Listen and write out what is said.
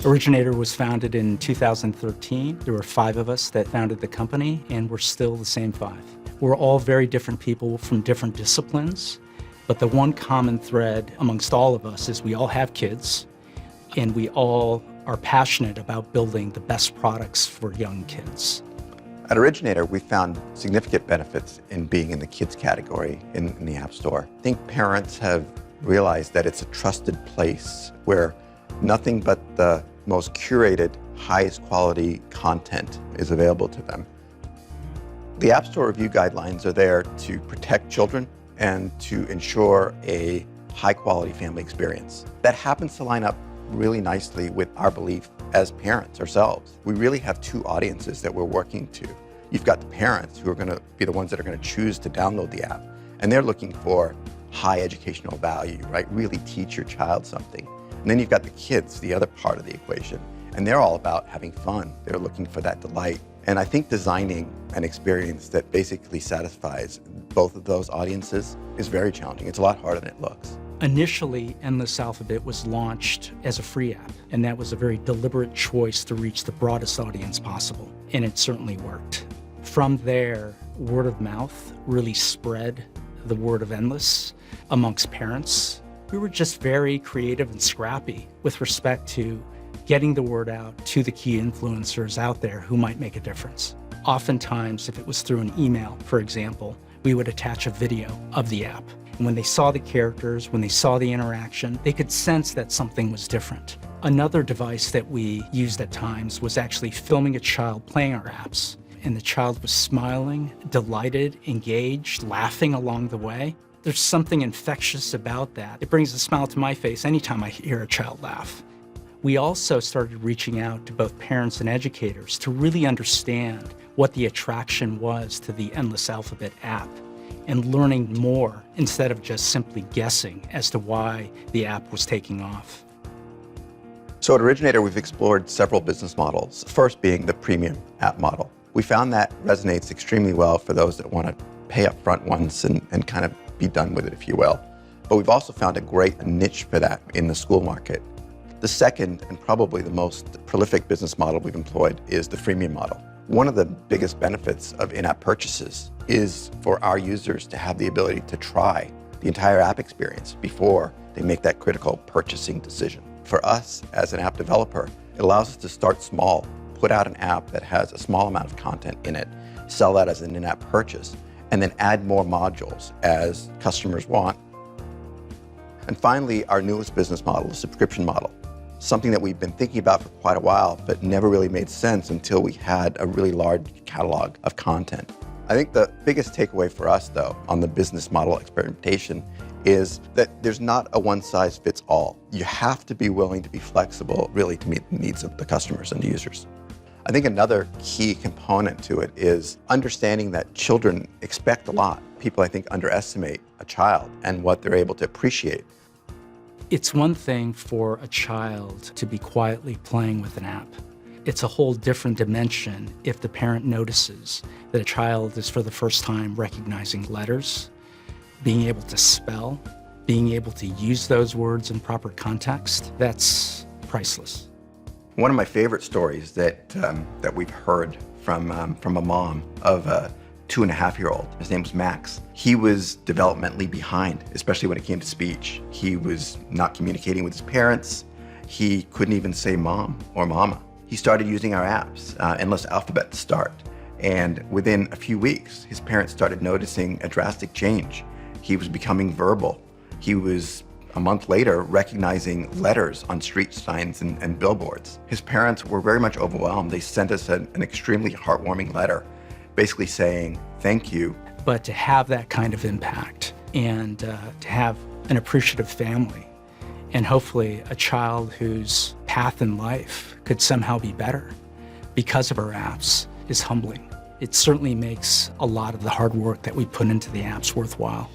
Originator was founded in 2013. There were 5 of us that founded the company, and we're still the same 5. We're all very different people from different disciplines, but the one common thread amongst all of us is we all have kids, and we all are passionate about building the best products for young kids. At Originator, we found significant benefits in being in the kids category in the App Store. I think parents have realized that it's a trusted place where nothing but the most curated, highest quality content is available to them. The App Store review guidelines are there to protect children and to ensure a high quality family experience. That happens to line up really nicely with our belief as parents ourselves. We really have 2 audiences that we're working to. You've got the parents who are going to be the ones that are going to choose to download the app, and they're looking for high educational value, right? Really teach your child something. And then you've got the kids, the other part of the equation, and they're all about having fun. They're looking for that delight. And I think designing an experience that basically satisfies both of those audiences is very challenging. It's a lot harder than it looks. Initially, Endless Alphabet was launched as a free app, and that was a very deliberate choice to reach the broadest audience possible, and it certainly worked. From there, word of mouth really spread the word of Endless amongst parents. We were just very creative and scrappy with respect to getting the word out to the key influencers out there who might make a difference. Oftentimes, if it was through an email, for example, we would attach a video of the app. And when they saw the characters, when they saw the interaction, they could sense that something was different. Another device that we used at times was actually filming a child playing our apps. And the child was smiling, delighted, engaged, laughing along the way. There's something infectious about that. It brings a smile to my face anytime I hear a child laugh. We also started reaching out to both parents and educators to really understand what the attraction was to the Endless Alphabet app and learning more instead of just simply guessing as to why the app was taking off. So at Originator, we've explored several business models, first being the premium app model. We found that resonates extremely well for those that want to pay up front once and kind of be done with it, if you will. But we've also found a great niche for that in the school market. The second, and probably the most prolific business model we've employed, is the freemium model. One of the biggest benefits of in-app purchases is for our users to have the ability to try the entire app experience before they make that critical purchasing decision. For us, as an app developer, it allows us to start small, put out an app that has a small amount of content in it, sell that as an in-app purchase, and then add more modules as customers want. And finally, our newest business model, the subscription model. Something that we've been thinking about for quite a while, but never really made sense until we had a really large catalog of content. I think the biggest takeaway for us, though, on the business model experimentation is that there's not a one-size-fits-all. You have to be willing to be flexible, really, to meet the needs of the customers and users. I think another key component to it is understanding that children expect a lot. People, I think, underestimate a child and what they're able to appreciate. It's one thing for a child to be quietly playing with an app. It's a whole different dimension if the parent notices that a child is for the first time recognizing letters, being able to spell, being able to use those words in proper context. That's priceless. One of my favorite stories that we've heard from a mom of a 2.5-year-old. His name was Max. He was developmentally behind, especially when it came to speech. He was not communicating with his parents. He couldn't even say mom or mama. He started using our apps, Endless Alphabet to start. And within a few weeks, his parents started noticing a drastic change. He was becoming verbal. He was, a month later, recognizing letters on street signs and billboards. His parents were very much overwhelmed. They sent us an extremely heartwarming letter, basically saying, thank you. But to have that kind of impact and to have an appreciative family and hopefully a child whose path in life could somehow be better because of our apps is humbling. It certainly makes a lot of the hard work that we put into the apps worthwhile.